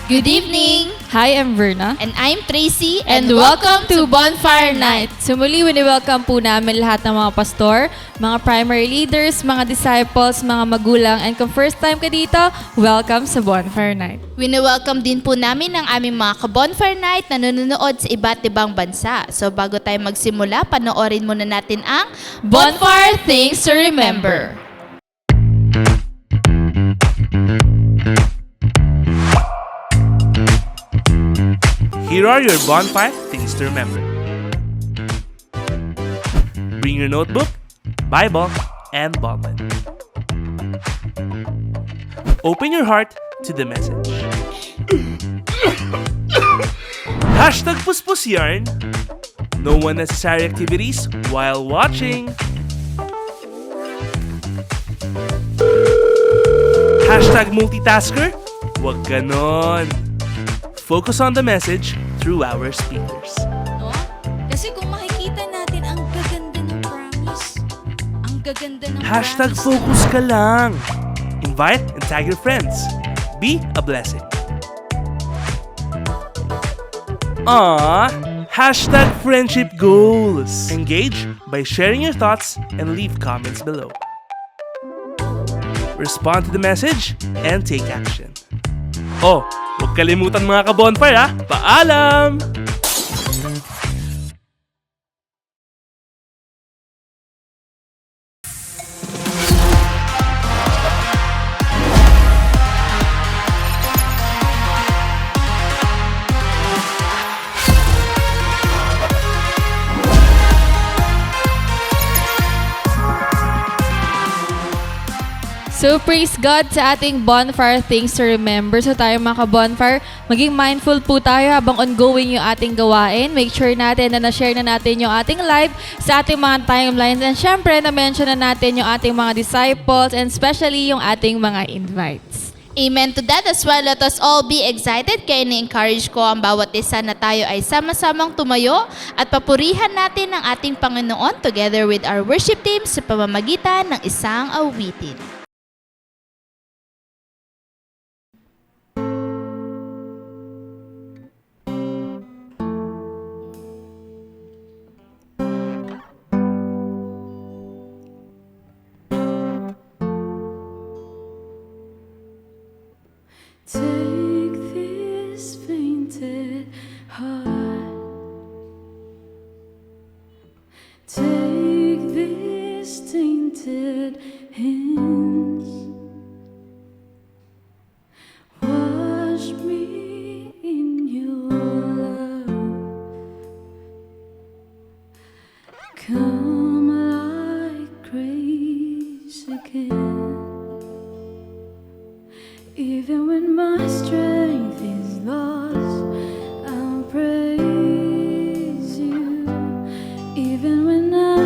Good evening! Hi, I'm Verna. And I'm Tracy. And welcome to Bonfire Night! So muli, wini-welcome po namin lahat ng mga pastor, mga primary leaders, mga disciples, mga magulang, and kung first time ka dito, welcome sa Bonfire Night. Wini-welcome din po namin ang aming mga ka-Bonfire Night na nanonood sa iba't ibang bansa. So bago tayo magsimula, panoorin muna natin ang Bonfire Things to Remember. Here are your bonfire things to remember. Bring your notebook, Bible, and ballpen. Open your heart to the message. Hashtag Puspus Yarn. No unnecessary activities while watching. Hashtag multitasker. Wag ganon. Focus on the message through our speakers. No? Kasi kung makikita natin, ang gaganda ng promise. Ang gaganda ng Hashtag promise. focus ka lang. Invite and tag your friends. Be a blessing. Hashtag friendship goals. Engage by sharing your thoughts and leave comments below. Respond to the message and take action. Oh, huwag kalimutan mga ka-bonfire ha. Paalam! So, praise God sa ating bonfire things to remember. So, tayo mga ka-bonfire, maging mindful po tayo habang ongoing yung ating gawain. Make sure natin na na-share na natin yung ating live sa ating mga timelines. And syempre, na-mention na natin yung ating mga disciples and especially yung ating mga invites. Amen to that as well. Let us all be excited. Kaya na-encourage ko ang bawat isa na tayo ay sama-samang tumayo at papurihan natin ang ating Panginoon together with our worship team sa pamamagitan ng isang awitin. Take this fainted heart. Take these tainted hands. Wash me in your love. Come like grace again. Even when my strength is lost, I'll praise you. Even when I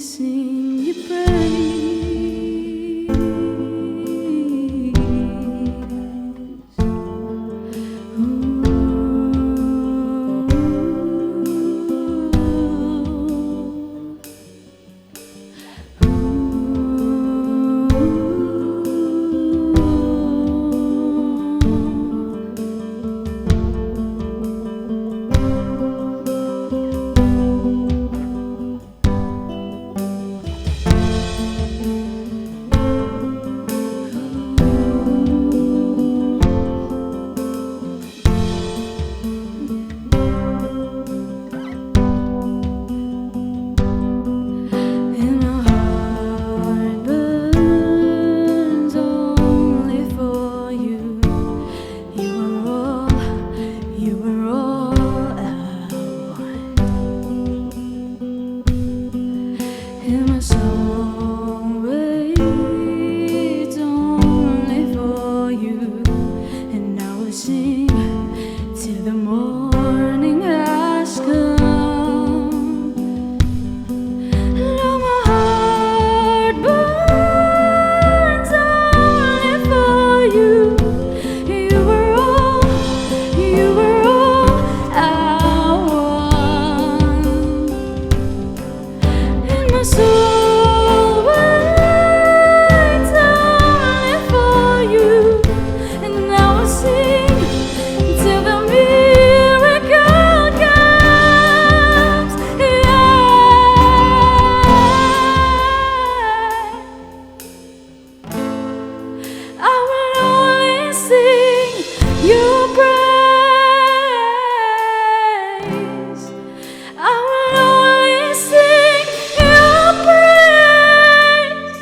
sing your praise. And my heart burns only for you. You were all I want. And my song waits only for you. And I will sing till the morning has come. Now my heart burns only for you. You were all I want. And my soul waits only for you. And I will sing till the miracle comes. I will only sing your praise. I will only sing your praise.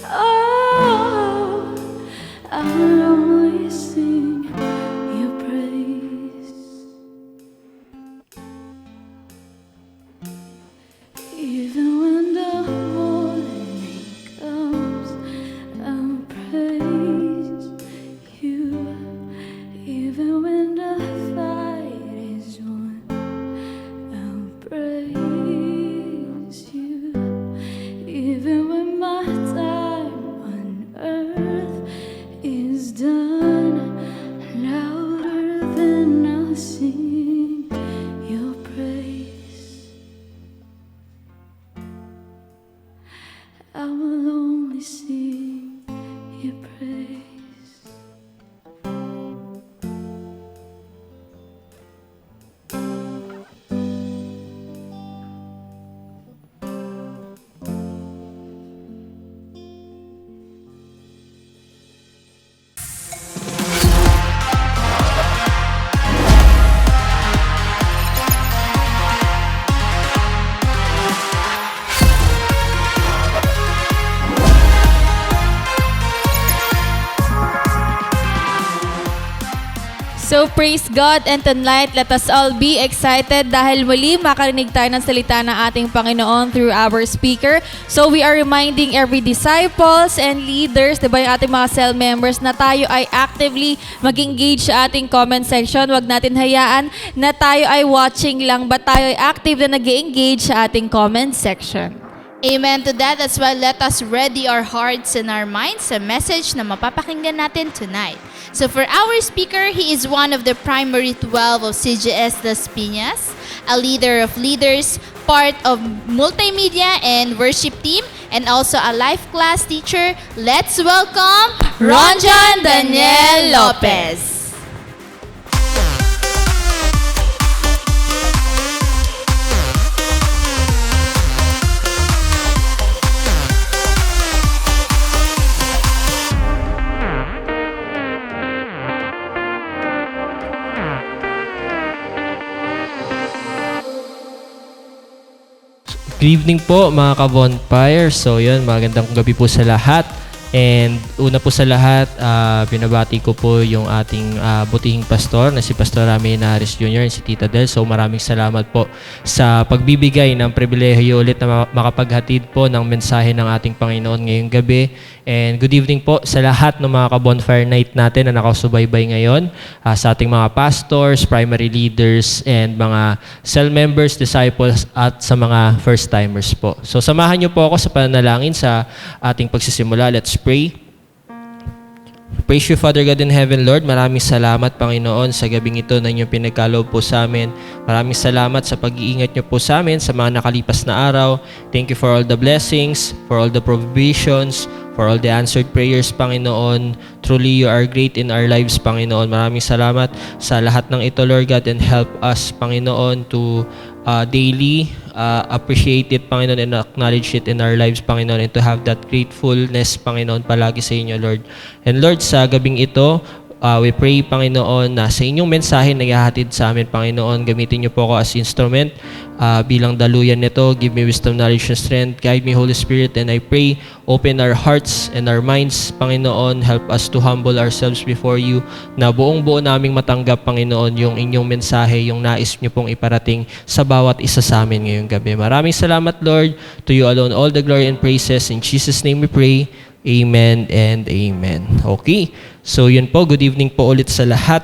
Oh, I will only sing your praise. Even when the morning comes, I'll praise you. Even when the fight is won, I'll praise you. Even when my time on earth is done, louder than I'll sing your praise. I will only sing your praise. So praise God, and tonight let us all be excited dahil muli makarinig tayo ng salita ng ating Panginoon through our speaker. So we are reminding every disciples and leaders, diba yung ating mga cell members, na tayo ay actively mag-engage sa ating comment section. Huwag natin hayaan na tayo ay watching lang, but tayo ay active na nag-engage sa ating comment section. Amen to that. That's why let us ready our hearts and our minds sa message na mapapakinggan natin tonight. So for our speaker, he is one of the primary 12 of CGS Las Piñas, a leader of leaders, part of multimedia and worship team, and also a life class teacher. Let's welcome Ronjan Daniel Lopez. Good evening po mga ka-bonfire. So yun, magandang gabi po sa lahat. And una po sa lahat, binabati ko po yung ating butihing pastor na si Pastor Rami Nares Jr. and si Tita Del. So maraming salamat po sa pagbibigay ng pribilehiyo ulit na makapaghatid po ng mensahe ng ating Panginoon ngayong gabi. And good evening po sa lahat ng mga ka-bonfire night natin na nakasubaybay ngayon, sa ating mga pastors, primary leaders, and mga cell members, disciples, at sa mga first-timers po. So samahan niyo po ako sa panalangin sa ating pagsisimula. Let's pray. Praise you, Father God in heaven, Lord. Maraming salamat, Panginoon, sa gabing ito na inyong pinagkaloob po sa amin. Maraming salamat sa pag-iingat niyo po sa amin sa mga nakalipas na araw. Thank you for all the blessings, for all the provisions, for all the answered prayers, Panginoon. Truly, you are great in our lives, Panginoon. Maraming salamat sa lahat ng ito, Lord God, and help us, Panginoon, to daily appreciate it, Panginoon, and acknowledge it in our lives, Panginoon, and to have that gratefulness, Panginoon, palagi sa inyo, Lord. And Lord, sa gabing ito, we pray, Panginoon, na sa inyong mensahe na ihahatid sa amin, Panginoon, gamitin niyo po ako as instrument bilang daluyan nito. Give me wisdom, knowledge, and strength. Guide me, Holy Spirit, and I pray, open our hearts and our minds, Panginoon. Help us to humble ourselves before you, na buong-buo naming matanggap, Panginoon, yung inyong mensahe, yung nais niyo pong iparating sa bawat isa sa amin ngayong gabi. Maraming salamat, Lord. To you alone, all the glory and praises. In Jesus' name we pray. Amen and amen. Okay. So yun po, good evening po ulit sa lahat.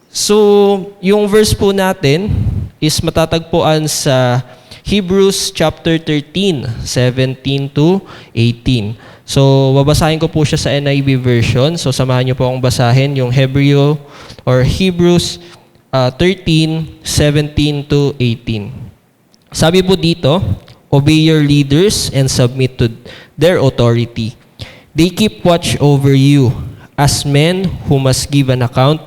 So, yung verse po natin is matatagpuan sa Hebrews chapter 13, 17 to 18. So, babasahin ko po siya sa NIV version. So, samahan niyo po akong basahin yung Hebrews 13, 17 to 18. Sabi po dito, obey your leaders and submit to their authority. They keep watch over you. As men who must give an account,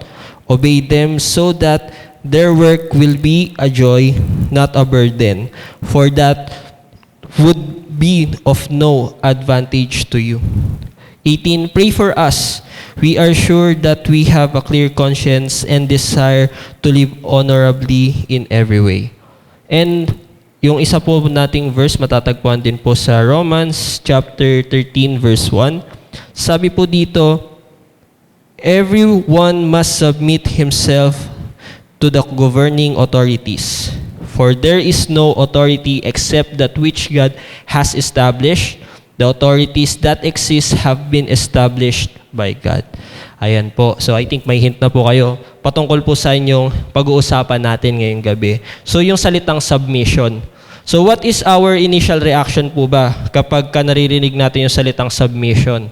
obey them so that their work will be a joy, not a burden, for that would be of no advantage to you. 18, pray for us. We are sure that we have a clear conscience and desire to live honorably in every way. And yung isa po nating verse matatagpuan din po sa Romans chapter 13 verse 1. Sabi po dito, everyone must submit himself to the governing authorities, for there is no authority except that which God has established. The authorities that exist have been established by God. Ayan po. So I think may hint na po kayo patungkol po sa inyong pag-uusapan natin ngayong gabi. So yung salitang submission. So what is our initial reaction po ba kapag naririnig natin yung salitang submission?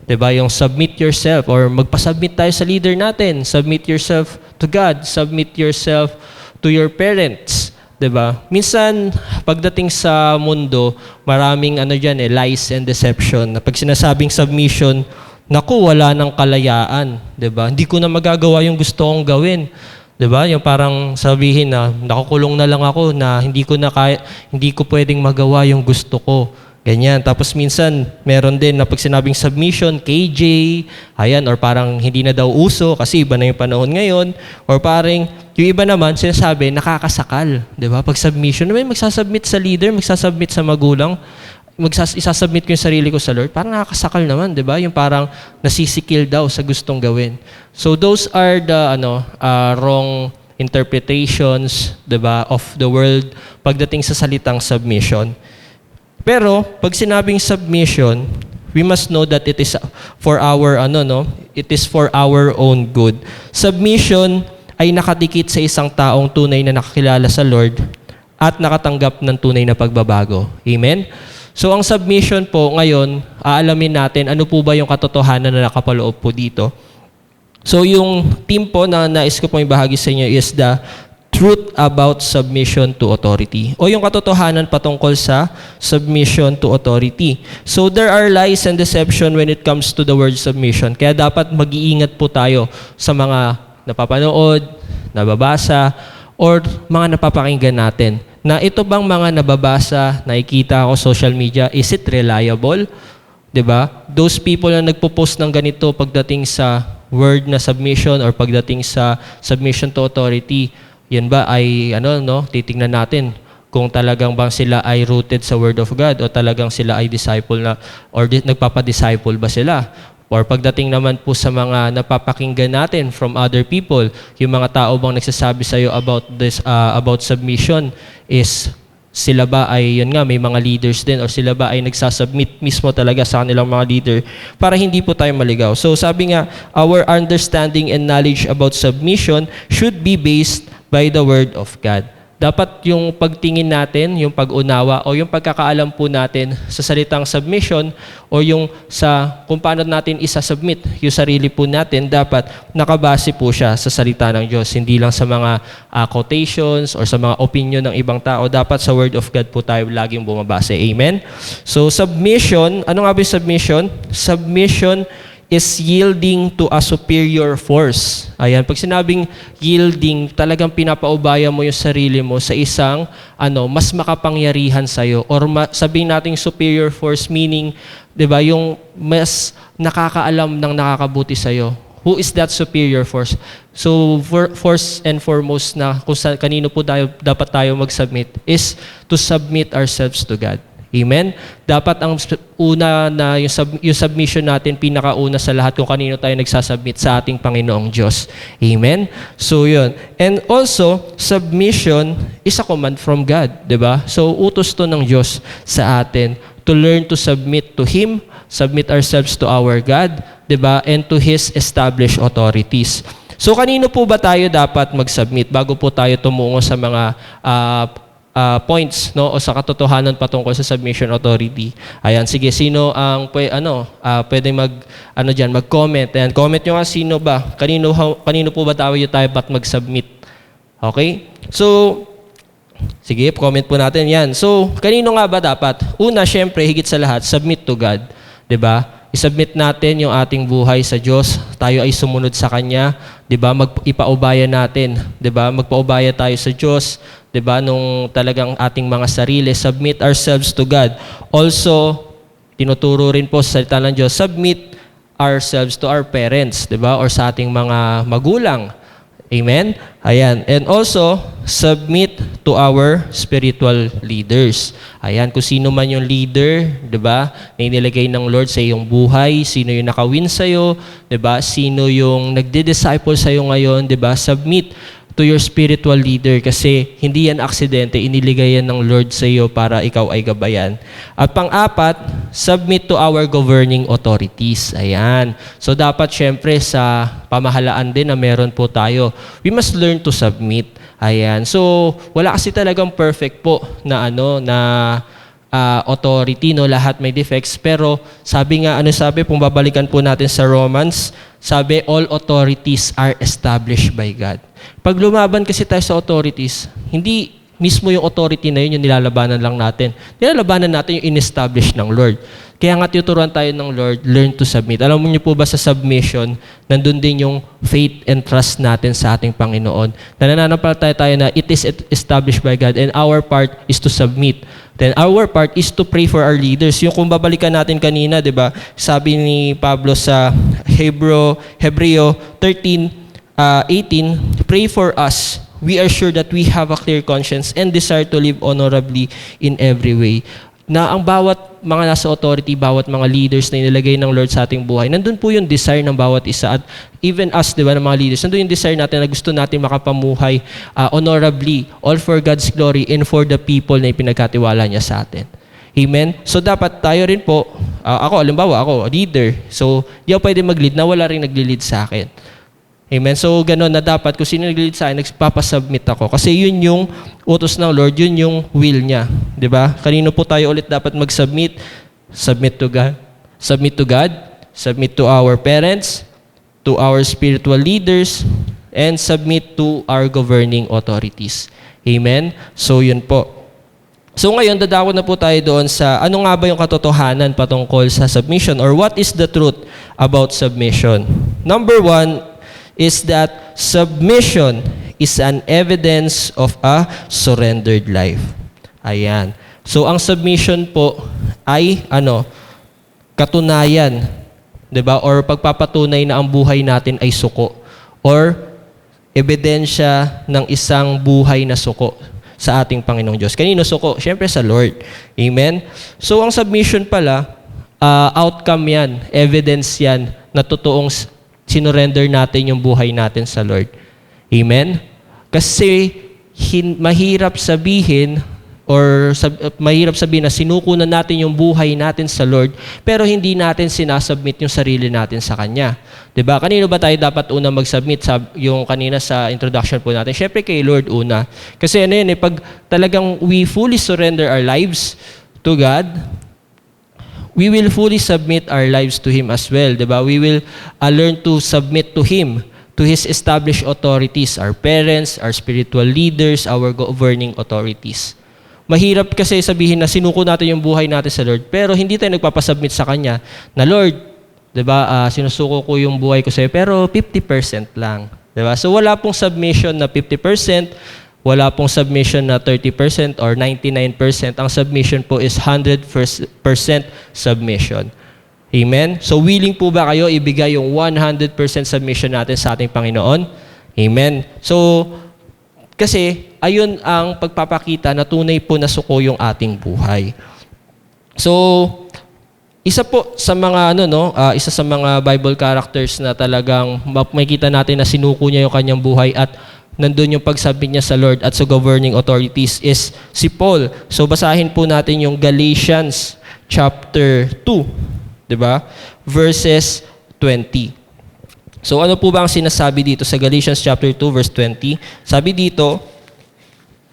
Diba? Yung submit yourself or magpa-submit tayo sa leader natin. Submit yourself to God. Submit yourself to your parents. Diba? Minsan, pagdating sa mundo, maraming lies and deception. Pag sinasabing submission, naku, wala ng kalayaan. Diba? Hindi ko na magagawa yung gusto kong gawin. Diba? Yung parang sabihin na nakukulong na lang ako na hindi ko pwedeng magawa yung gusto ko. Ganyan. Tapos minsan, meron din na pag sinabing submission, KJ, ayan, or parang hindi na daw uso kasi iba na yung panahon ngayon. Or parang, yung iba naman, sinasabi, nakakasakal. Diba? Pag submission, may magsasubmit sa leader, magsasubmit sa magulang, isasubmit ko yung sarili ko sa Lord, parang nakakasakal naman, diba? Yung parang nasisikil daw sa gustong gawin. So those are the wrong interpretations, diba, of the world pagdating sa salitang submission. Pero, pag sinabing submission, we must know that it is for our, it is for our own good. Submission ay nakadikit sa isang taong tunay na nakakilala sa Lord at nakatanggap ng tunay na pagbabago. Amen? So, ang submission po ngayon, aalamin natin ano po ba yung katotohanan na nakapaloob po dito. So, yung team po na nais ko pong ibahagi sa inyo is the truth about submission to authority. O yung katotohanan patungkol sa submission to authority. So there are lies and deception when it comes to the word submission. Kaya dapat mag-iingat po tayo sa mga napapanood, nababasa, or mga napapakinggan natin. Na ito bang mga nababasa, nakikita ko social media, is it reliable? 'Di ba? Those people na nagpo-post ng ganito pagdating sa word na submission or pagdating sa submission to authority, yan ba ay titingnan natin kung talagang bang sila ay rooted sa Word of God o talagang sila ay disciple na or nagpapadisciple ba sila. Or pagdating naman po sa mga napapakinggan natin from other people, yung mga tao bang nagsasabi sa iyo about submission is sila ba ay, yun nga, may mga leaders din or sila ba ay nagsasubmit mismo talaga sa kanilang mga leader para hindi po tayo maligaw. So sabi nga, our understanding and knowledge about submission should be based by the Word of God. Dapat yung pagtingin natin, yung pag-unawa o yung pagkakaalam po natin sa salitang submission o yung sa kung paano natin isa-submit yung sarili po natin, dapat nakabase po siya sa salita ng Diyos. Hindi lang sa mga quotations or sa mga opinion ng ibang tao. Dapat sa Word of God po tayo laging bumabase. Amen? So submission, ano nga ba yung submission? Submission is yielding to a superior force. Ayan, pag sinabing yielding, talagang pinapaubaya mo yung sarili mo sa isang mas makapangyarihan sa iyo or sabihin nating superior force, meaning 'di ba, yung mas nakakaalam ng nakakabuti sa iyo. Who is that superior force? So first and foremost na kung kanino po dapat tayo mag-submit is to submit ourselves to God. Amen? Dapat ang una na yung submission natin, pinakauna sa lahat kung kanino tayo nagsasubmit sa ating Panginoong Diyos. Amen? So yun. And also, submission is a command from God. Diba? So utos to ng Diyos sa atin to learn to submit to Him, submit ourselves to our God, diba? And to His established authorities. So kanino po ba tayo dapat mag-submit bago po tayo tumungo sa mga points, no, o sa katotohanan patungkol sa submission authority? Ayan, sige, sino ang pwede mag-comment. Ayan, comment nyo nga, sino ba? Kanino po ba tayo dapat mag-submit? Okay? So, sige, comment po natin yan. So, kanino nga ba dapat? Una, syempre, higit sa lahat, submit to God. 'Di ba? I-submit natin yung ating buhay sa Diyos. Tayo ay sumunod sa Kanya. 'Di ba? Ipaubaya natin. 'Di ba? Magpaubaya tayo sa Diyos. 'Di ba? Nung talagang ating mga sarili, submit ourselves to God. Also, tinuturo rin po sa salita ng Diyos, submit ourselves to our parents, 'di ba? Or sa ating mga magulang. Amen? Ayan. And also, submit to our spiritual leaders. Ayan, kung sino man yung leader, 'di ba? Na inilagay ng Lord sa iyong buhay, sino yung nakawin sa iyo, 'di ba? Sino yung nagdi-disciple sa iyo ngayon, 'di ba? Submit to your spiritual leader kasi hindi yan aksidente, iniligay yan ng Lord sa iyo para ikaw ay gabayan. At pang-apat, submit to our governing authorities. Ayan. So dapat syempre sa pamahalaan din na meron po tayo, we must learn to submit. Ayan. So wala kasi talagang perfect po na authority, no, lahat may defects, pero sabi nga, kung babalikan po natin sa Romans, sabi, all authorities are established by God. Pag lumaban kasi tayo sa authorities, hindi mismo yung authority na yun yung nilalabanan lang natin. Nilalabanan natin yung in-establish ng Lord. Kaya nga tinuturuan tayo ng Lord, learn to submit. Alam mo niyo po ba sa submission, nandun din yung faith and trust natin sa ating Panginoon. Na nananampalataya tayo na it is established by God and our part is to submit. Then our part is to pray for our leaders. Yung kung babalikan natin kanina, 'di ba? Sabi ni Pablo sa Hebreo 13:18, pray for us. We are sure that we have a clear conscience and desire to live honorably in every way. Na ang bawat mga nasa authority, bawat mga leaders na inilagay ng Lord sa ating buhay, nandun po yung desire ng bawat isa. At even us, di ba, ng mga leaders, nandun yung desire natin na gusto natin makapamuhay honorably, all for God's glory and for the people na ipinagkatiwala niya sa atin. Amen? So dapat tayo rin po, ako, leader. So di ako pwede mag-lead na wala rin nagli-lead sa akin. Amen? So, gano'n na dapat, kung sino nag-lead sa akin, nagpapasubmit ako. Kasi yun yung utos ng Lord, yun yung will niya. Diba? Kanino po tayo ulit dapat mag-submit? Submit to God. Submit to God. Submit to our parents, to our spiritual leaders, and submit to our governing authorities. Amen? So, yun po. So, ngayon, dadako na po tayo doon sa ano nga ba yung katotohanan patungkol sa submission or what is the truth about submission? Number 1, is that submission is an evidence of a surrendered life. Ayan. So, ang submission po ay, katunayan, 'di ba? Or pagpapatunay na ang buhay natin ay suko. Or ebidensya ng isang buhay na suko. sa ating Panginoong Diyos. Kanino suko? Siyempre sa Lord. Amen? So ang submission pala, outcome yan, evidence yan, na totoong sinurrender natin yung buhay natin sa Lord. Amen? Kasi mahirap sabihin na sinuko na natin yung buhay natin sa Lord, pero hindi natin sinasubmit yung sarili natin sa Kanya. 'Di ba? Kanino ba tayo dapat una mag-submit? Yung kanina sa introduction po natin, syempre kay Lord una. Kasi pag talagang we fully surrender our lives to God, we will fully submit our lives to Him as well. 'Di ba? We will learn to submit to Him, to His established authorities, our parents, our spiritual leaders, our governing authorities. Mahirap kasi sabihin na sinuko natin yung buhay natin sa Lord, pero hindi tayo nagpapasubmit sa Kanya na, Lord, 'di ba, sinusuko ko yung buhay ko sa iyo, pero 50% lang. 'Di ba? So wala pong submission na 50%, wala pong submission na 30% or 99%. Ang submission po is 100% submission. Amen? So willing po ba kayo ibigay yung 100% submission natin sa ating Panginoon? Amen? So, kasi ayun ang pagpapakita na tunay po na suko yung ating buhay. So, isa po sa mga isa sa mga Bible characters na talagang makikita natin na sinuko niya yung kanyang buhay at nandun yung pagsubmit niya sa Lord at sa governing authorities is si Paul. So basahin po natin yung Galatians chapter 2, 'di ba? Verses 20. So ano po ba ang sinasabi dito sa Galatians chapter 2 verse 20? Sabi dito,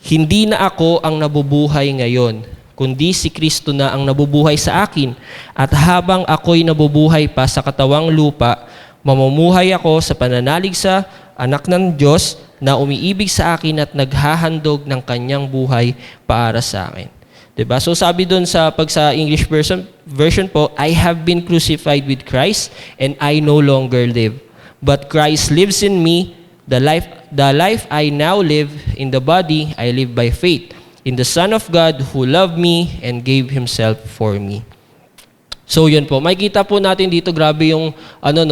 hindi na ako ang nabubuhay ngayon, kundi si Kristo na ang nabubuhay sa akin. At habang ako'y nabubuhay pa sa katawang lupa, mamumuhay ako sa pananalig sa anak ng Diyos na umiibig sa akin at naghahandog ng kanyang buhay para sa akin. Diba? So sabi doon sa English version po, I have been crucified with Christ and I no longer live. But Christ lives in me. The life I now live in the body, I live by faith in the Son of God who loved me and gave Himself for me. So yun po, makikita po natin dito, grabe yung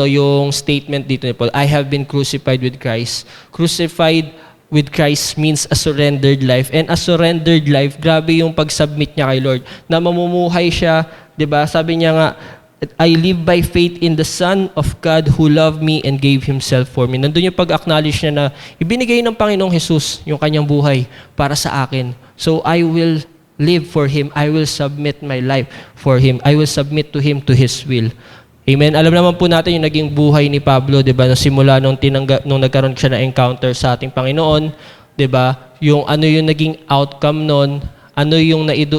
yung statement dito ni Paul, I have been crucified with Christ. Crucified with Christ means a surrendered life. And a surrendered life, grabe yung pag-submit niya kay Lord. Na mamumuhay siya, 'di ba? Sabi niya nga, I live by faith in the Son of God who loved me and gave Himself for me. Nandun yung pag-acknowledge niya na ibinigay ng Panginoong Jesus yung kanyang buhay para sa akin. So I will live for Him. I will submit my life for Him. I will submit to Him, to His will. Amen. Alam naman po natin yung naging buhay ni Pablo, 'di ba? Simula nung nagkaroon siya na encounter sa ating Panginoon, 'di ba? Yung yung naging outcome noon,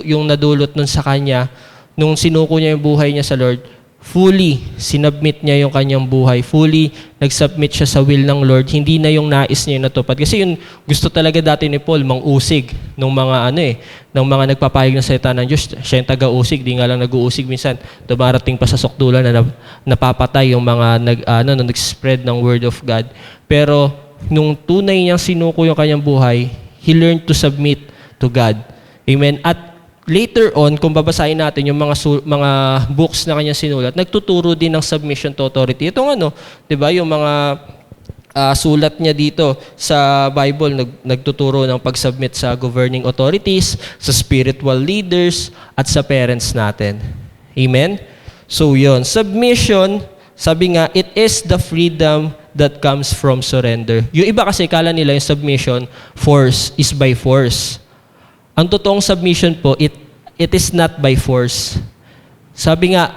yung nadulot nun sa kanya nung sinuko niya yung buhay niya sa Lord. Fully sinubmit niya yung kanyang buhay. Fully nag-submit siya sa will ng Lord. Hindi na yung nais niya yung natupad. Kasi yung gusto talaga dati ni Paul, mang-usig ng mga ng mga nagpapahayag ng salita ng Diyos. Siya yung taga-usig, di nga lang nag-uusig minsan. Dumarating pa sa sukdulan na napapatay yung mga nag-spread ng word of God. Pero nung tunay niyang sinuko yung kanyang buhay, he learned to submit to God. Amen. At later on, kung babasahin natin yung mga books na kanyang sinulat, nagtuturo din ng submission to authority. Itong 'di ba, yung mga sulat niya dito sa Bible, nagtuturo ng pag-submit sa governing authorities, sa spiritual leaders, at sa parents natin. Amen? So yun, submission, sabi nga, it is the freedom that comes from surrender. Yung iba kasi, kala nila yung submission, is by force. Ang totoong submission po, it is not by force. Sabi nga,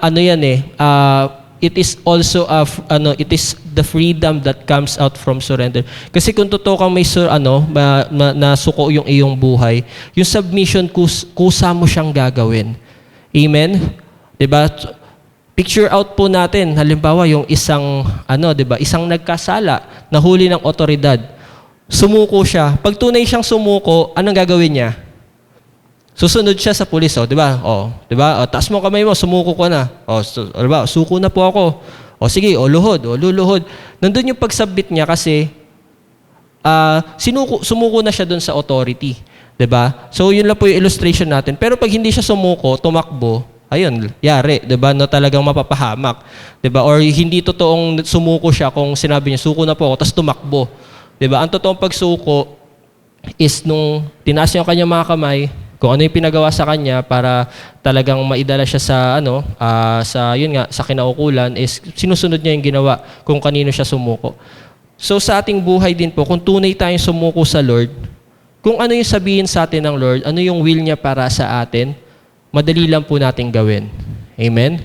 it is also it is the freedom that comes out from surrender. Kasi kung totoo kang may nasuko yung iyong buhay, yung submission kusa mo siyang gagawin. Amen? 'Di ba? Picture out po natin, halimbawa yung isang isang nagkasala, nahuli ng otoridad. Sumuko siya. Pag tunay siyang sumuko, anong gagawin niya? Susunod siya sa pulis, 'di ba? 'di ba? Taas mo kamay mo, sumuko ka na. 'Di ba? Suko na po ako. Sige, luluhod. Nandun yung pag-submit niya kasi sumuko na siya doon sa authority, 'di ba? So yun lang po yung illustration natin. Pero pag hindi siya sumuko, tumakbo, ayun, yari, 'di ba? No, talagang mapapahamak, 'di ba? Or hindi totoong sumuko siya kung sinabi niya, suko na po ako, tapos tumakbo. 'Di ba? Ang totoong pagsuko, is nung tinaas niya ang kanyang mga kamay, kung ano yung pinagawa sa kanya para talagang maidala siya sa sa kinaukulan, is sinusunod niya yung ginawa kung kanino siya sumuko. So sa ating buhay din po, kung tunay tayong sumuko sa Lord, kung ano yung sabihin sa atin ng Lord, ano yung will niya para sa atin, madali lang po natin gawin. Amen?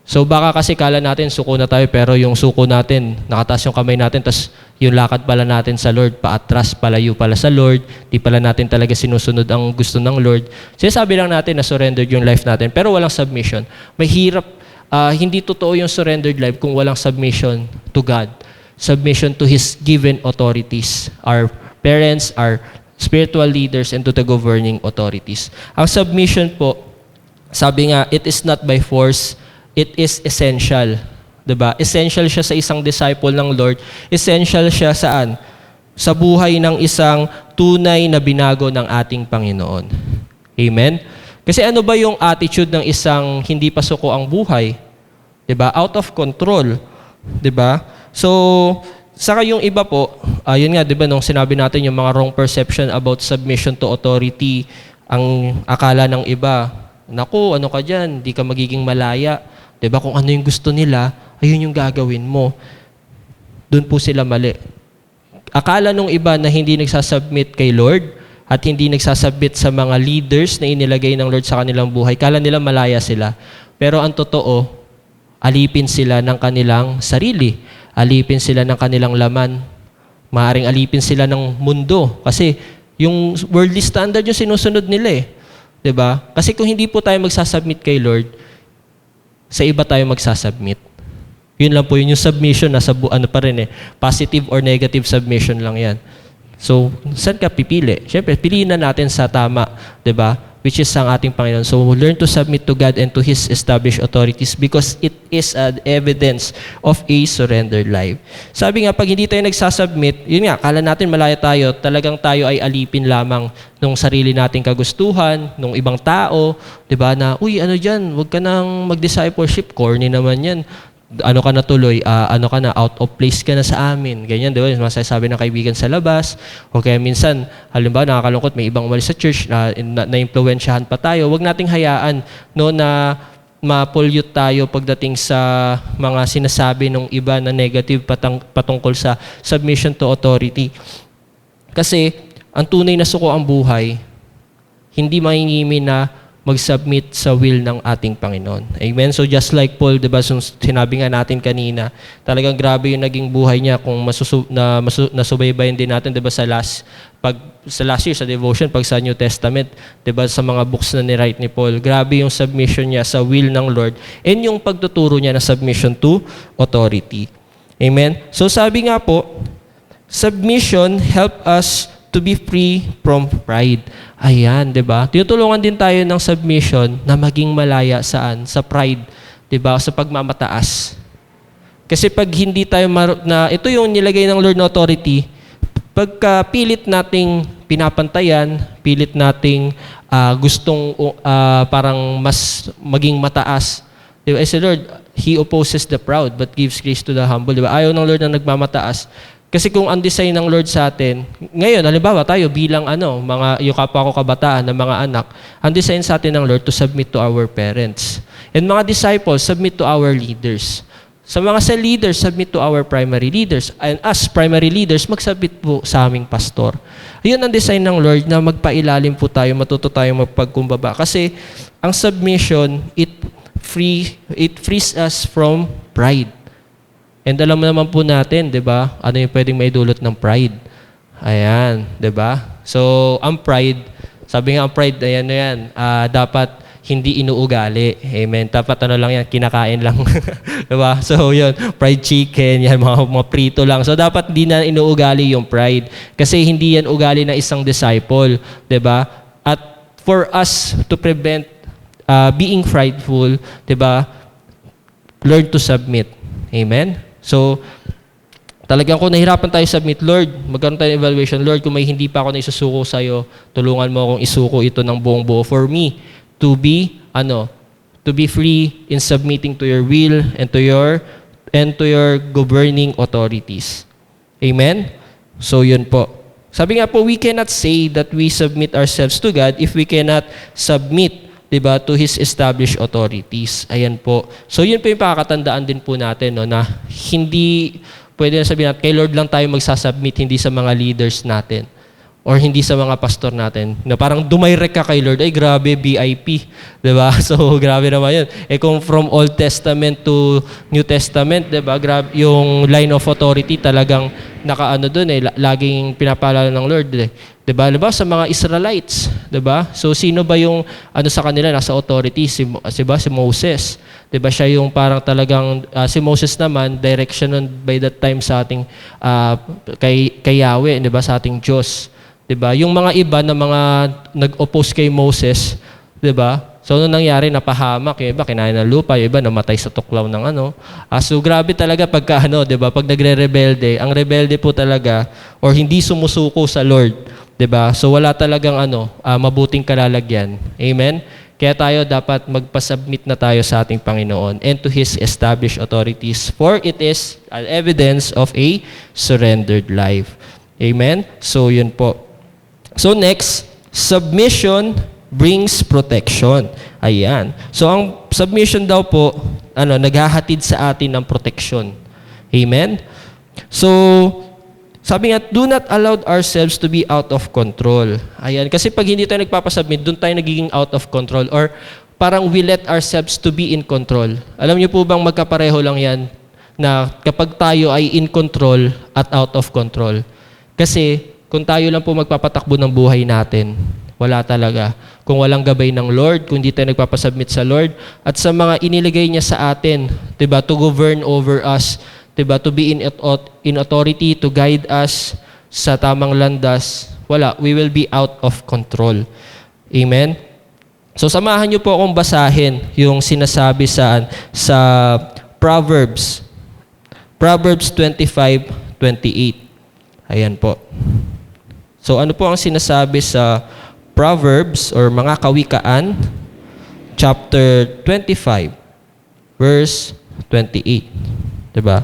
So baka kasi kala natin suko na tayo, pero yung suko natin, nakataas yung kamay natin, tas yung lakad pala natin sa Lord, paatras, palayo pala sa Lord, di pala natin talaga sinusunod ang gusto ng Lord. Sinasabi lang natin na surrendered yung life natin, pero walang submission. Mahirap, hindi totoo yung surrendered life kung walang submission to God. Submission to His given authorities, our parents, our spiritual leaders, and to the governing authorities. Ang submission po, sabi nga, it is not by force, it is essential. Diba? Essential siya sa isang disciple ng Lord. Essential siya saan? Sa buhay ng isang tunay na binago ng ating Panginoon. Amen? Kasi ano ba yung attitude ng isang hindi pa suko ang buhay? Diba? Out of control. Diba? So, saka yung iba po, yun nga, diba, nung sinabi natin yung mga wrong perception about submission to authority, ang akala ng iba, naku, ano ka dyan, di ka magiging malaya. Diba? Kung ano yung gusto nila, ayun yung gagawin mo. Doon po sila mali. Akala nung iba na hindi nagsasubmit kay Lord at hindi nagsasubmit sa mga leaders na inilagay ng Lord sa kanilang buhay, kala nila malaya sila. Pero ang totoo, alipin sila ng kanilang sarili. Alipin sila ng kanilang laman. Maaring alipin sila ng mundo. Kasi yung worldly standard yung sinusunod nila eh. Diba? Kasi kung hindi po tayo magsasubmit kay Lord, sa iba tayo magsasubmit. Yun lang po, yun yung submission, nasa pa rin eh. Positive or negative submission lang yan. So, saan ka pipili? Siyempre, piliin na natin sa tama, di ba? Which is ang ating Panginoon. So, learn to submit to God and to His established authorities because it is an evidence of a surrendered life. Sabi nga, pag hindi tayo nagsasubmit, yun nga, kala natin malaya tayo, talagang tayo ay alipin lamang nung sarili nating kagustuhan, nung ibang tao, di ba, na, uy, ano dyan, huwag ka nang mag-discipleship, corny naman yan. Ano ka na tuloy, ano ka na, out of place ka na sa amin. Ganyan, di ba? Masasabi ng kaibigan sa labas. O kaya minsan, halimbawa, nakakalungkot, may ibang umalis sa church, na-impluwensyahan pa tayo. Huwag nating hayaan no, na ma-pollute tayo pagdating sa mga sinasabi ng iba na negative patungkol sa submission to authority. Kasi, ang tunay na suko ang buhay, hindi mangingimi na mag-submit sa will ng ating Panginoon. Amen? So just like Paul, diba, sinabi nga natin kanina, talagang grabe yung naging buhay niya kung nasubaybayan din natin, diba, sa last year, sa devotion, pag sa New Testament, diba, sa mga books na ni-write ni Paul, grabe yung submission niya sa will ng Lord and yung pagtuturo niya na submission to authority. Amen? So sabi nga po, submission help us to be free from pride. Ayan, di ba? Tinutulungan din tayo ng submission na maging malaya saan? Sa pride. Di ba? Sa pagmamataas. Kasi pag hindi tayo ito yung nilagay ng Lord na authority, pagka pilit nating pinapantayan, pilit nating gustong parang mas maging mataas. Di ba? As the Lord, He opposes the proud but gives grace to the humble. Di ba? Ayaw ng Lord na nagmamataas. Kasi kung ang design ng Lord sa atin, ngayon, halimbawa tayo bilang yung kapwa ko kabataan na mga anak, ang design sa atin ng Lord to submit to our parents. And mga disciples, submit to our leaders. Sa mga cell leaders, submit to our primary leaders. And us, primary leaders, mag-submit po sa aming pastor. Yun ang design ng Lord na magpailalim po tayo, matuto tayo magpagkumbaba. Kasi ang submission, it frees us from pride. And alam naman po natin, di ba, ano yung pwedeng maidulot ng pride. Ayan, di ba? So, ang pride, sabi nga ang pride, ayan na yan, dapat hindi inuugali. Amen. Dapat lang yan, kinakain lang. di ba? So, yun, fried chicken, yan, mga prito lang. So, dapat hindi na inuugali yung pride. Kasi hindi yan ugali ng isang disciple. Di ba? At for us to prevent being prideful, di ba, learn to submit. Amen? So, talagang kung nahirapan tayo submit, Lord, magkaroon tayo ng evaluation, Lord, kung may hindi pa ako na isusuko sa'yo, tulungan mo akong isuko ito ng buong buo for me to be free in submitting to your will and to your governing authorities. Amen? So, yun po. Sabi nga po, we cannot say that we submit ourselves to God if we cannot submit, diba, to His established authorities. Ayan po. So yun po yung pakakatandaan din po natin, no, na hindi, pwede na sabihin natin, kay Lord lang tayo magsasubmit, hindi sa mga leaders natin or hindi sa mga pastor natin. Na parang dumirect ka kay Lord, ay grabe, VIP. Diba? So grabe naman yun. Kung from Old Testament to New Testament, diba, grabe, yung line of authority talagang nakaano dun laging pinapaalala ng Lord. Diba? Diba? Sa mga Israelites. Diba? So sino ba yung ano sa kanila, nasa authority? Si Moses. Diba? Siya yung parang talagang, si Moses naman, direction nun by that time sa ating, kay Yahweh, diba? Sa ating Diyos. Diba? Yung mga iba na mga nag-oppose kay Moses, diba? So, ano nangyari? Napahamak. Yung iba, kinain ng lupa. Yung iba, namatay sa tuklaw ng ano. So, grabe talaga pagka, diba? Pag nagre-rebelde, ang rebelde po talaga, or hindi sumusuko sa Lord, diba? So, wala talagang mabuting kalalagyan. Amen? Kaya tayo dapat magpasubmit na tayo sa ating Panginoon and to His established authorities, for it is an evidence of a surrendered life. Amen? So, yun po. So next, submission brings protection. Ayan. So ang submission daw po, naghahatid sa atin ng protection. Amen? So, sabi nga, do not allow ourselves to be out of control. Ayan. Kasi pag hindi tayo nagpapasubmit, doon tayo nagiging out of control or parang we let ourselves to be in control. Alam niyo po bang magkapareho lang yan na kapag tayo ay in control at out of control? Kasi kung tayo lang po magpapatakbo ng buhay natin, wala talaga. Kung walang gabay ng Lord, kung hindi tayo nagpapasubmit sa Lord, at sa mga iniligay niya sa atin, diba, to govern over us, diba, to be in authority, to guide us sa tamang landas, wala, we will be out of control. Amen? So samahan niyo po akong basahin yung sinasabi sa Proverbs. Proverbs 25:28. Ayan po. So ano po ang sinasabi sa Proverbs or mga kawikaan, chapter 25, verse 28. Diba?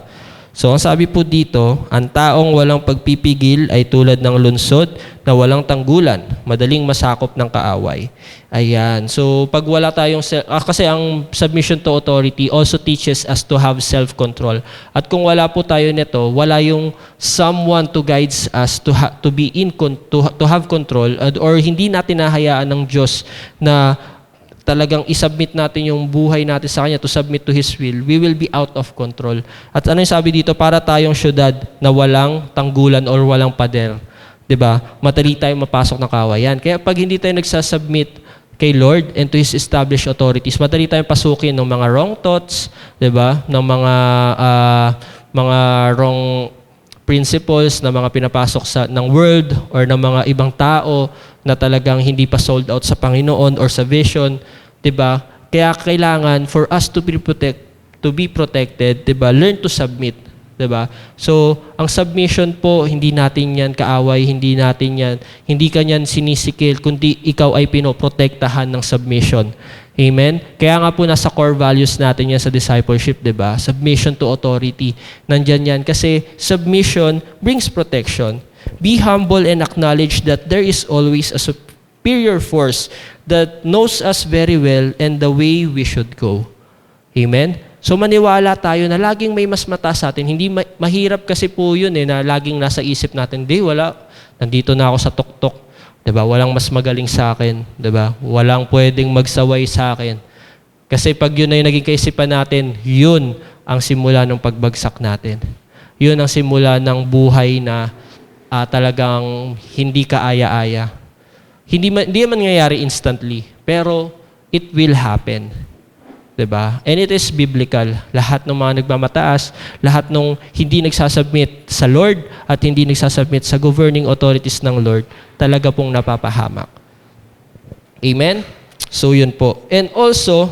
So ang sabi po dito, ang taong walang pagpipigil ay tulad ng lunsod na walang tanggulan, madaling masakop ng kaaway. Ayan. So pag wala tayong, kasi ang submission to authority also teaches us to have self-control. At kung wala po tayo nito, wala yung someone to guides us to have control, or hindi natin nahayaan ng Diyos na talagang isubmit natin yung buhay natin sa Kanya to submit to His will, we will be out of control. At ano yung sabi dito? Para tayong syudad na walang tanggulan or walang pader. Diba? Madali tayong mapasok ng kawayan. Kaya pag hindi tayo nagsasubmit kay Lord and to His established authorities, madali tayong pasukin ng mga wrong thoughts, diba? Ng mga wrong principles na mga pinapasok ng world or ng mga ibang tao na talagang hindi pa sold out sa Panginoon or sa vision, 'di ba? Kaya kailangan for us to be protected, 'di ba? Learn to submit, 'di ba? So, ang submission po hindi natin 'yan kaaway, hindi ka niyan sinisikil kundi ikaw ay pinoprotektahan ng submission. Amen? Kaya nga po nasa core values natin yan sa discipleship, di ba? Submission to authority. Nandyan yan kasi submission brings protection. Be humble and acknowledge that there is always a superior force that knows us very well and the way we should go. Amen? So maniwala tayo na laging may mas mataas sa atin. Hindi mahirap kasi po yun na laging nasa isip natin, di wala, nandito na ako sa tuktok. Diba? Walang mas magaling sa akin. Diba? Walang pwedeng magsaway sa akin. Kasi pag yun na yung naging kaisipan natin, yun ang simula ng pagbagsak natin. Yun ang simula ng buhay na talagang hindi kaaya-aya. Hindi man nangyayari instantly, pero it will happen. Diba? And it is biblical. Lahat ng mga nagmamataas, lahat ng hindi nagsasubmit sa Lord at hindi nagsasubmit sa governing authorities ng Lord, talaga pong napapahamak. Amen? So yun po. And also,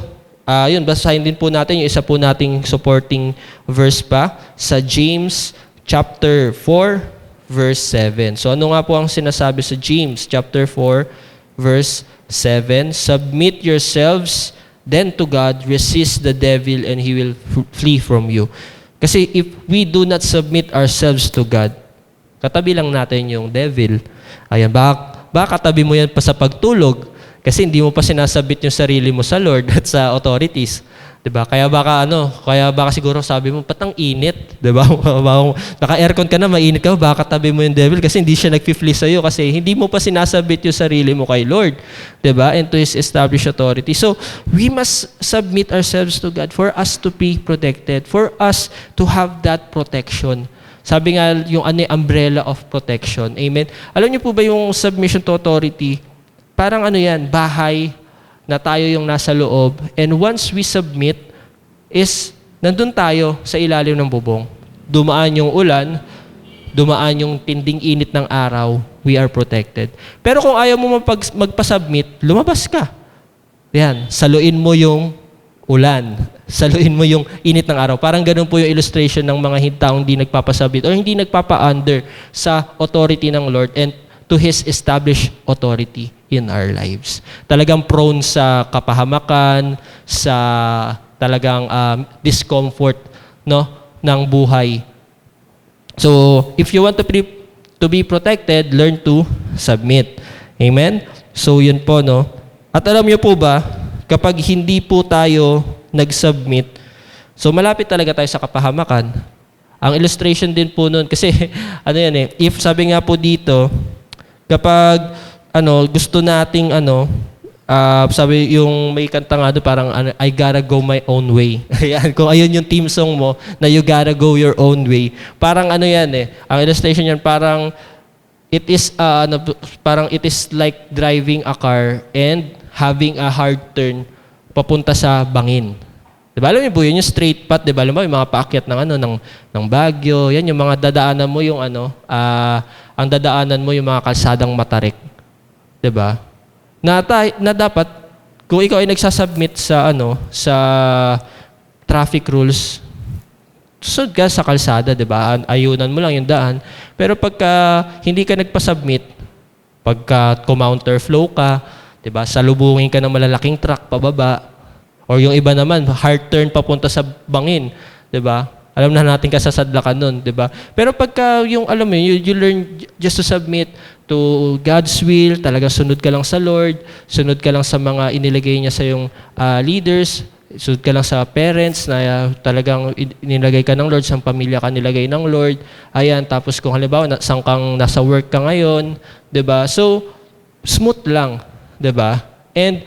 basahin din po natin yung isa po nating supporting verse pa sa James chapter 4, verse 7. So ano nga po ang sinasabi sa James chapter 4, verse 7? Submit yourselves then to God, resist the devil, and he will flee from you. Kasi if we do not submit ourselves to God, Katabi lang natin yung devil. Ayan, baka katabi mo yan pa sa pagtulog kasi hindi mo pa sinasabit yung sarili mo sa Lord at sa authorities. 'Di ba? Kaya baka siguro sabi mo, patang init, 'di ba? Naka-aircon ka na, mainit ka, baka katabi mo yung devil kasi hindi siya nagfi-flee sa iyo kasi hindi mo pa sinasabit yung sarili mo kay Lord, 'di ba? And to his established authority. So, we must submit ourselves to God for us to be protected, for us to have that protection. Sabi nga yung umbrella of protection. Amen. Alam niyo po ba yung submission to authority? Parang yan, bahay na tayo yung nasa loob. And once we submit, nandun tayo sa ilalim ng bubong. Dumaan yung ulan, dumaan yung tinding init ng araw, we are protected. Pero kung ayaw mo magpa-submit, lumabas ka. Yan, saluin mo yung ulan. Saluin mo yung init ng araw. Parang ganun po yung illustration ng mga taong hindi nagpapasubmit or hindi nagpapa-under sa authority ng Lord and to His established authority in our lives. Talagang prone sa kapahamakan, sa talagang discomfort, no, ng buhay. So, if you want to be protected, learn to submit. Amen? So, yun po, no? At alam niyo po ba, kapag hindi po tayo nag-submit, so malapit talaga tayo sa kapahamakan. Ang illustration din po nun, kasi if sabi nga po dito, kapag gusto nating sabi yung may kanta nga doon, parang I gotta go my own way. Ayan, kung ayun yung theme song mo, na you gotta go your own way. Parang ang illustration yan, parang it is like driving a car and having a hard turn papunta sa bangin. Diba? Alam niyo po, yun yung straight path, diba? Alam mo, yung mga paakyat ng Baguio, yan yung mga dadaanan mo yung ang dadaanan mo yung mga kalsadang matarik. Diba? Na dapat, kung ikaw ay nagsasubmit sa traffic rules, susod ka sa kalsada, diba? Ayunan mo lang yung daan. Pero pagka hindi ka nagpa-submit, pagka counter flow ka, diba? Salubungin ka ng malalaking truck pababa, or yung iba naman, hard turn papunta sa bangin, 'di ba? Alam na natin kasasadlakan nun, 'di ba? Pero pagka yung alam mo, you learn just to submit to God's will, talaga sunod ka lang sa Lord, sunod ka lang sa mga inilagay niya sa yung leaders, sunod ka lang sa parents na talagang inilagay ka ng Lord, sa pamilya ka nilagay ng Lord. Ayan, tapos kung halimbawa nasa work ka ngayon, 'di ba? So smooth lang, 'di ba? And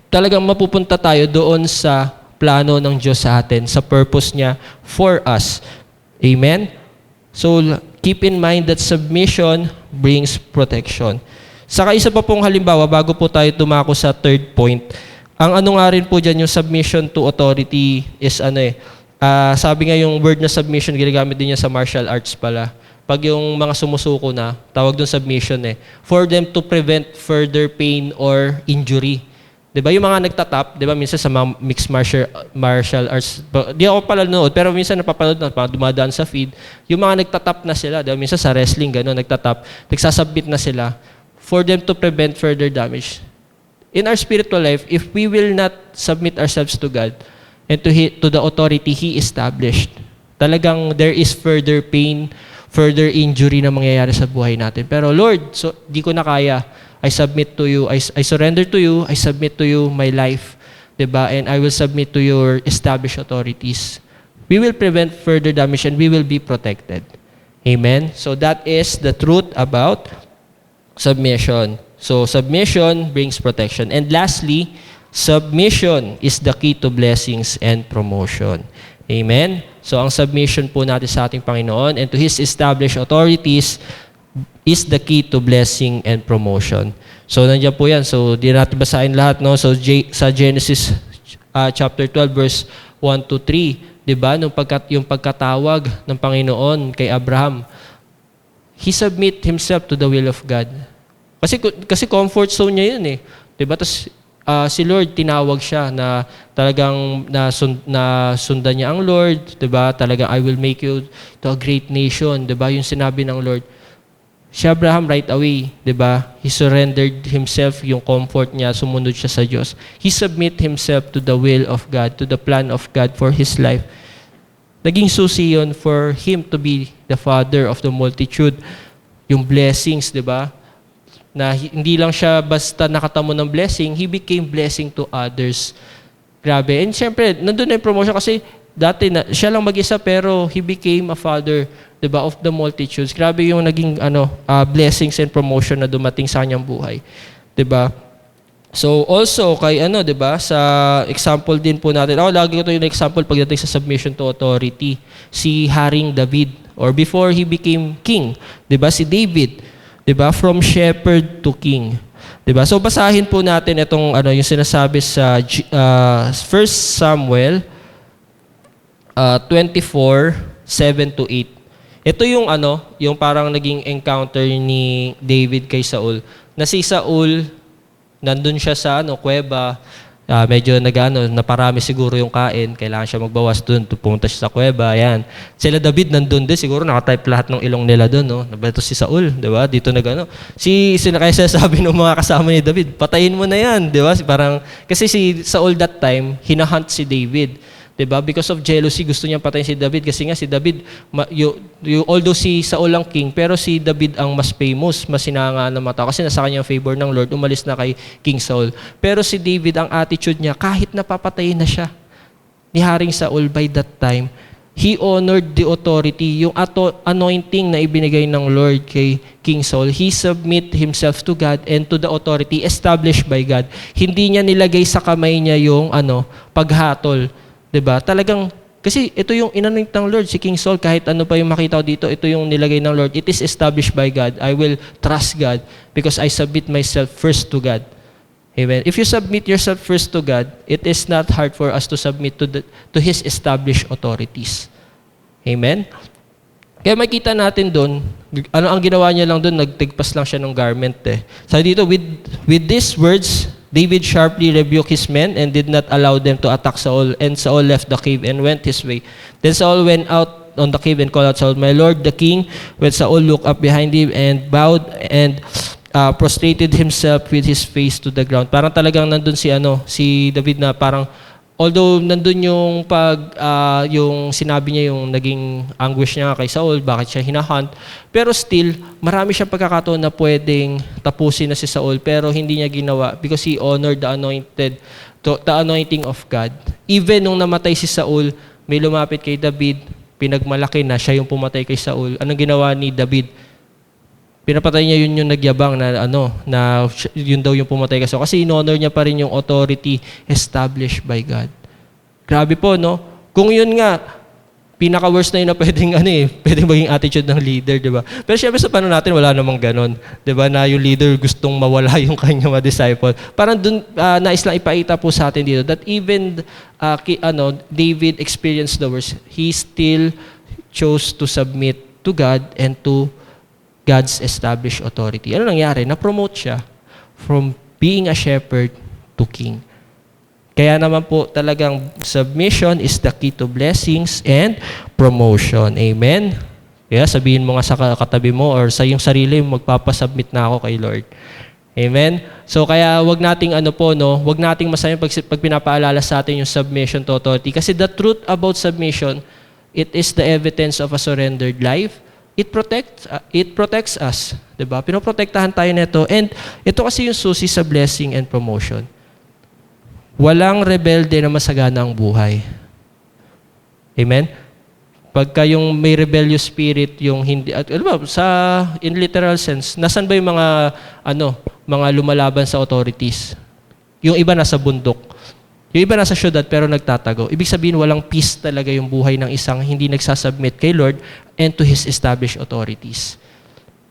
talagang mapupunta tayo doon sa plano ng Diyos sa atin, sa purpose niya for us. Amen? So, keep in mind that submission brings protection. Saka isa pa pong halimbawa, bago po tayo tumako sa third point, ang nga rin po dyan, yung submission to authority is sabi nga yung word na submission, ginagamit din niya sa martial arts pala. Pag yung mga sumusuko na, tawag doon submission for them to prevent further pain or injury. Diba yung mga nagtatap, diba minsan sa mga mixed martial arts, di ako pala nood, pero minsan napapanood na, dumadaan sa feed, yung mga nagtatap na sila, diba minsan sa wrestling, gano'n, nagtatap, nagsasubmit na sila for them to prevent further damage. In our spiritual life, if we will not submit ourselves to God and to the authority He established, talagang there is further pain, further injury na mangyayari sa buhay natin. Pero Lord, so di ko na kaya. I submit to you, I surrender to you, I submit to you my life, diba? And I will submit to your established authorities. We will prevent further damage and we will be protected. Amen? So that is the truth about submission. So submission brings protection. And lastly, submission is the key to blessings and promotion. Amen? So ang submission po natin sa ating Panginoon and to His established authorities is the key to blessing and promotion. So nandiyan po yan. So di natin basahin lahat, no? So sa Genesis chapter 12 verse 1 to 3, 'di ba? Yung pagkatawag ng Panginoon kay Abraham, he submit himself to the will of God. Kasi comfort zone niya 'yun 'Di ba? Tapos si Lord tinawag siya na talagang nasundan niya ang Lord, 'di ba? Talagang I will make you to a great nation, 'di ba? Yung sinabi ng Lord. Si Abraham right away, 'di ba? He surrendered himself, yung comfort niya, sumunod siya sa Diyos. He submit himself to the will of God, to the plan of God for his life. naging susi yun for him to be the father of the multitude. Yung blessings, di ba? Na hindi lang siya basta nakatamo ng blessing, he became blessing to others. Grabe. And syempre, nandun na yung promotion kasi dati na, siya lang mag-isa pero he became a father, 'di ba, of the multitudes. Grabe yung naging blessings and promotion na dumating sa kanyang buhay. 'Di ba? So also kay 'di ba, sa example din po natin. Lagi ko 'to yung example pagdating sa submission to authority. Si Haring David or before he became king, 'di ba, si David, 'di ba, from shepherd to king. 'Di ba? So basahin po natin itong yung sinasabi sa 1 Samuel 24:7-8. Ito yung yung parang naging encounter ni David kay Saul. Na si Saul, nandun siya sa kuweba, medyo naparami siguro yung kain, kailangan siya magbawas dun, pumunta siya sa kuweba, ayan. Sila David nandun din, siguro nakatype lahat ng ilong nila dun, no? Ito si Saul, di ba? Dito kaya sabi ng mga kasama ni David, patayin mo na yan, di ba? Parang, kasi si Saul that time, hinahunt si David. Diba? Because of jealousy, gusto niya patayin si David kasi nga si David, although si Saul ang king, pero si David ang mas famous, mas sinanga ng mata kasi nasa kanyang favor ng Lord, umalis na kay King Saul. Pero si David, ang attitude niya, kahit napapatayin na siya ni Haring Saul by that time, he honored the authority, yung anointing na ibinigay ng Lord kay King Saul. He submit himself to God and to the authority established by God. Hindi niya nilagay sa kamay niya yung paghatol. Diba? Talagang, kasi ito yung inanoint ng Lord, si King Saul, kahit ano pa yung makita ko dito, ito yung nilagay ng Lord. It is established by God. I will trust God because I submit myself first to God. Amen. If you submit yourself first to God, it is not hard for us to submit to His established authorities. Amen. Kaya makita natin doon, ang ginawa niya lang doon, nagtigpas lang siya ng garment Sabi dito, with these words, David sharply rebuked his men and did not allow them to attack Saul. And Saul left the cave and went his way. Then Saul went out on the cave and called out, Saul, my lord, the king. When Saul looked up behind him and bowed and prostrated himself with his face to the ground. Parang talagang nandun si David na parang, although nandun yung yung sinabi niya yung naging anguish niya kay Saul, bakit siya hinahunt, pero still, marami siyang pagkakataon na pwedeng tapusin na si Saul, pero hindi niya ginawa because he honored the anointing of God. Even nung namatay si Saul, may lumapit kay David, pinagmalaki na siya yung pumatay kay Saul. Anong ginawa ni David? Pinapatay niya yun yung nagyabang na yun daw yung pumatay kay Saul. Kasi in-honor niya pa rin yung authority established by God. Grabe po, no? Kung yun nga, pinaka-worst na yun na pwedeng maging attitude ng leader, di ba? Pero syempre sa panahon natin, wala namang ganon. Di ba? Na yung leader gustong mawala yung kanyang mga disciple. Parang dun, nais lang ipaita po sa atin dito that even David experienced the worst. He still chose to submit to God and to God's established authority. Ano nangyari? Na-promote siya from being a shepherd to king. Kaya naman po talagang submission is the key to blessings and promotion. Amen? Kaya sabihin mo nga sa katabi mo or sa iyong sarili, magpapasubmit na ako kay Lord. Amen? So kaya wag nating wag nating masayang pag pinapaalala sa atin yung submission to authority. Kasi the truth about submission, it is the evidence of a surrendered life. It protects us, 'di ba? Pinoprotektahan tayo nito and ito kasi yung susi sa blessing and promotion. Walang rebelde na masagana ang buhay. Amen. Pagka yung may rebellious spirit, yung hindi in literal sense, nasan ba yung mga lumalaban sa authorities? Yung iba nasa bundok. Yung iba nasa syudad pero nagtatago. Ibig sabihin, walang peace talaga yung buhay ng isang hindi nagsasubmit kay Lord and to His established authorities.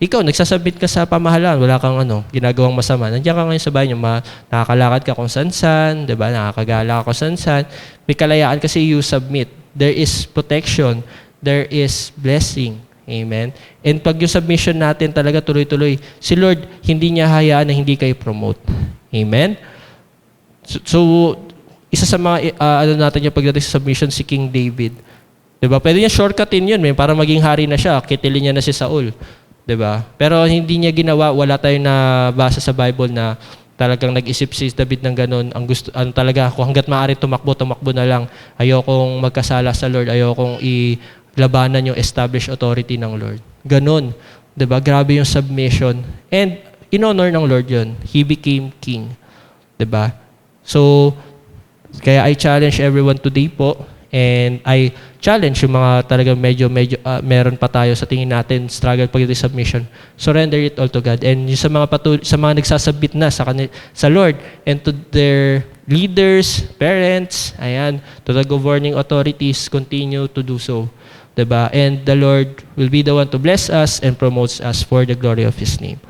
Ikaw, nagsasubmit ka sa pamahalaan, wala kang ginagawang masama. Nandiyan ka ngayon sa bahay niyo, nakakalakad ka kung san-san, diba? Nakakagala ka kung san-san. May kalayaan kasi you submit. There is protection. There is blessing. Amen? And pag yung submission natin talaga tuloy-tuloy, si Lord, hindi niya hayaan na hindi kayo promote. Amen? So isa sa mga natin yung pagdating sa submission si King David. 'Di ba? Pwede niya shortcutin 'yun, para maging hari na siya, kitilin niya na si Saul. 'Di ba? Pero hindi niya ginawa, wala tayong nabasa sa Bible na talagang nag-isip si David ng ganun. Ang gusto, ano talaga, kung hanggat maaari tumakbo na lang. Ayokong magkasala sa Lord, ayokong ilabanan yung established authority ng Lord. Ganun. 'Di ba? Grabe yung submission. And in-honor ng Lord yun. He became king. 'Di ba? So, kaya I challenge everyone today po, and I challenge yung mga talagang medyo meron pa tayo sa tingin natin struggle pag submission. Surrender it all to God. And yung sa mga nagsasubmit na sa Lord and to their leaders, parents, ayan, to the governing authorities, continue to do so. 'Di ba? And the Lord will be the one to bless us and promotes us for the glory of His name.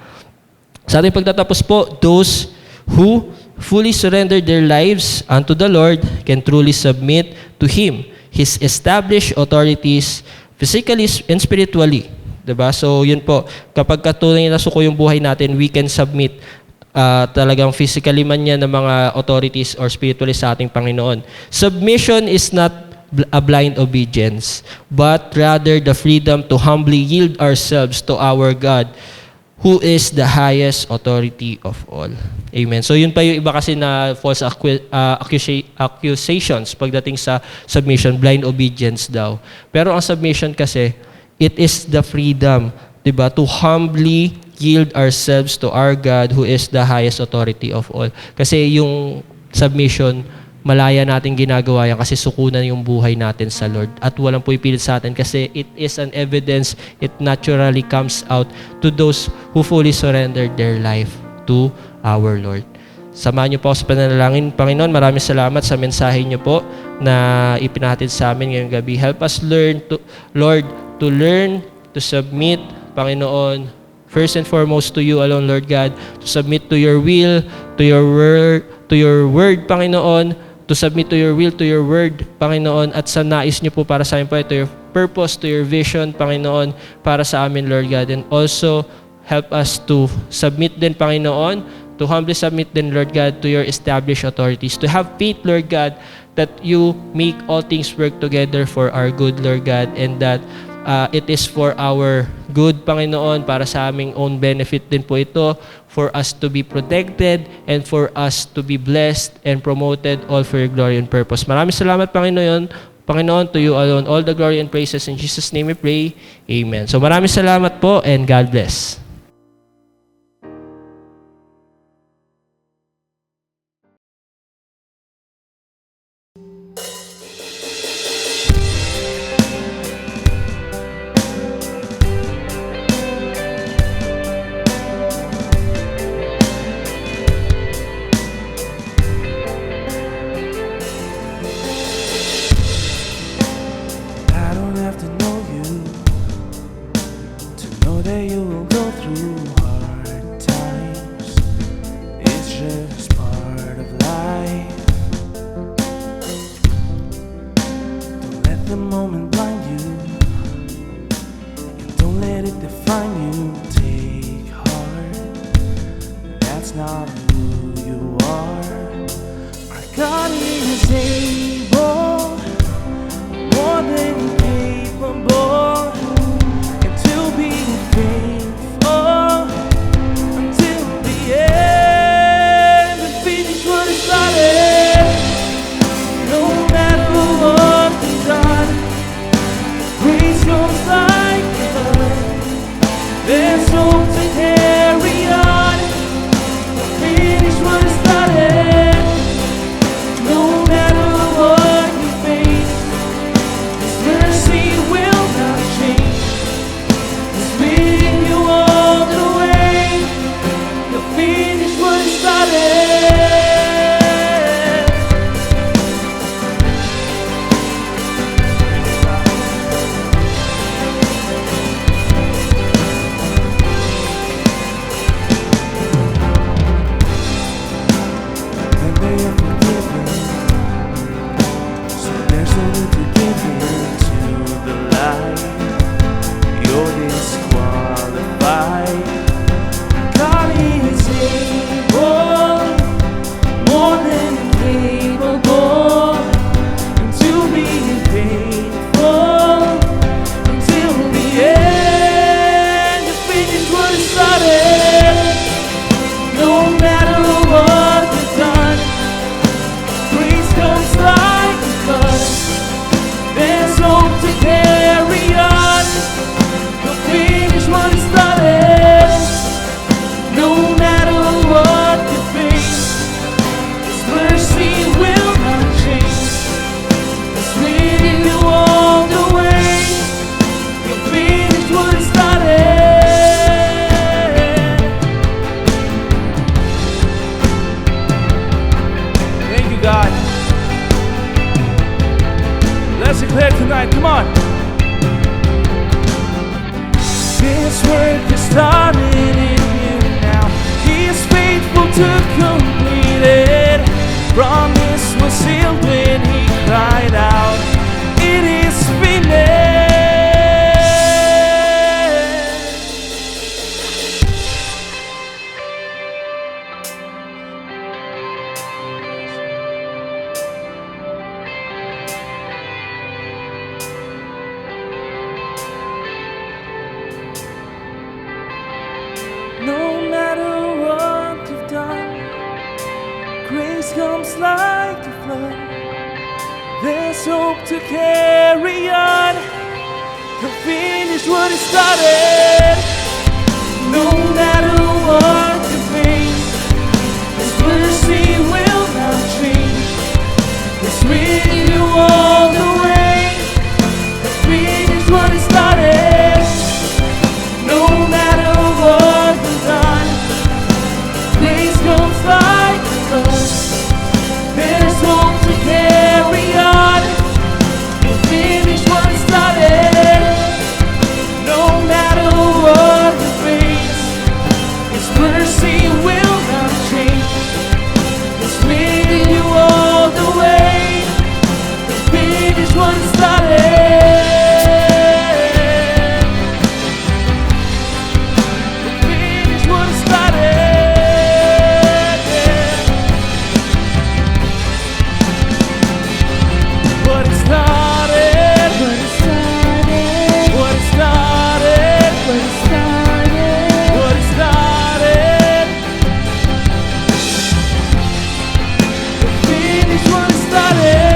Sa ating pagtatapos po, those who fully surrender their lives unto the Lord can truly submit to Him, His established authorities, physically and spiritually. Diba? So, yun po. Kapag katunay na suko yung buhay natin, we can submit talagang physically man yan ng mga authorities or spiritually sa ating Panginoon. Submission is not a blind obedience, but rather the freedom to humbly yield ourselves to our God, who is the highest authority of all. Amen. So yun pa yung iba kasi na false accusations pagdating sa submission, blind obedience daw. Pero ang submission kasi, it is the freedom, 'di ba, to humbly yield ourselves to our God who is the highest authority of all. Kasi yung submission, malaya natin ginagawa yan kasi sukunan yung buhay natin sa Lord. At walang puipilit sa atin kasi it is an evidence, it naturally comes out to those who fully surrendered their life to our Lord. Samahan niyo po ako sa panalangin. Panginoon, maraming salamat sa mensahe niyo po na ipinahatid sa amin ngayong gabi. Help us learn Lord, to learn to submit, Panginoon, first and foremost to you alone, Lord God, to submit to your will, to your word, Panginoon, to submit to your will, to your word, Panginoon, at sa nais niyo po para sa amin po, to your purpose, to your vision, Panginoon, para sa amin, Lord God. And also, help us to submit din, Panginoon, to humbly submit din, Lord God, to your established authorities, to have faith, Lord God, that you make all things work together for our good, Lord God, and that it is for our good, Panginoon, para sa aming own benefit din po ito, for us to be protected and for us to be blessed and promoted, all for your glory and purpose. Maraming salamat, Panginoon. Panginoon, to you alone, all the glory and praises. In Jesus' name we pray. Amen. So maraming salamat po and God bless. I don't have to know you to know that you will go through hard times. It's just part of life. Don't let the moment blind you. Don't let it define you. Take heart. That's not who you are. Our God is able, more than capable, and to be faithful until the end, to finish what is started. No matter what is done, grace goes like the blood. There's hope to carry on, to finish what is started. No matter what you face, His mercy will not change. He's leading you all the way to finish what He started. And they are forgiven, so there's no need to give in to the lie. You're disqualified. God is able, more than capable, and to be faithful until the end, to finish what He started. No matter what comes like a flood, there's hope to carry on. You'll finish what you started. No matter what you face, His mercy will not change. It's with you all the way. You'll finish what you started. Thank you, God. Let's declare tonight. Come on. This work is started in you now. He is faithful to complete it. Promise was sealed when He cried out, it is finished. No matter what you've done, grace comes like a flood. There's hope to carry on. He'll finish what He started. No matter what you face, His mercy will not change. It's with you all the way. He'll finish what He started. No matter what you've done, grace comes like a flood. There's hope to carry on. You'll finish what He started. No matter what you face, His mercy will not change. It's with you all the way. You'll finish what He started. Finish what He started. What He started. What He started. What He started. What He started. Finish what He started.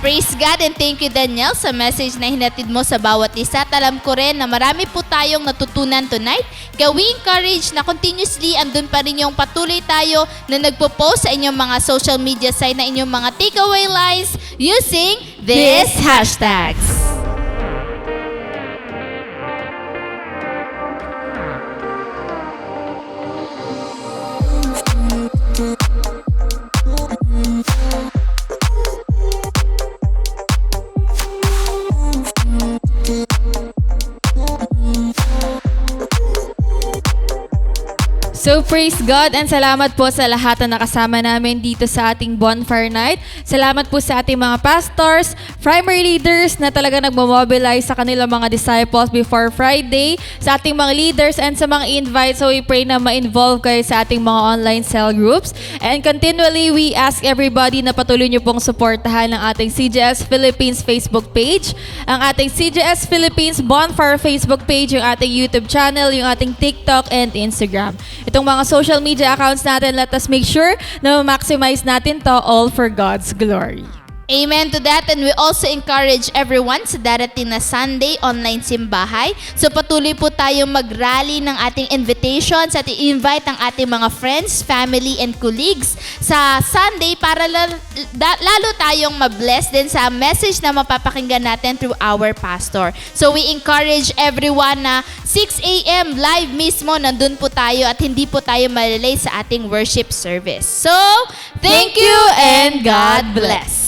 Praise God and thank you, Daniel, sa message na hinatid mo sa bawat isa. At alam ko rin na marami po tayong natutunan tonight. Kaya we encourage na continuously andun pa rin yung patuloy tayo na nagpo-post sa inyong mga social media site na inyong mga takeaway lines using these hashtags. So praise God and salamat po sa lahat na nakasama namin dito sa ating bonfire night. Salamat po sa ating mga pastors, primary leaders na talaga nagmo-mobilize sa kanilang mga disciples before Friday, sa ating mga leaders and sa mga invite. So we pray na ma-involve kayo sa ating mga online cell groups. And continually, we ask everybody na patuloy nyo pong suportahan ng ating CJS Philippines Facebook page, ang ating CJS Philippines Bonfire Facebook page, yung ating YouTube channel, yung ating TikTok and Instagram. Itong mga social media accounts natin, let us make sure na ma-maximize natin to all for God's glory. Amen to that, and we also encourage everyone sa darating na Sunday online simbahay. So patuloy po tayong mag-rally ng ating invitations at i-invite ang ating mga friends, family, and colleagues sa Sunday para lalo tayong ma-bless din sa message na mapapakinggan natin through our pastor. So we encourage everyone na 6 a.m. live mismo nandun po tayo at hindi po tayo malilay sa ating worship service. So, thank you and God bless.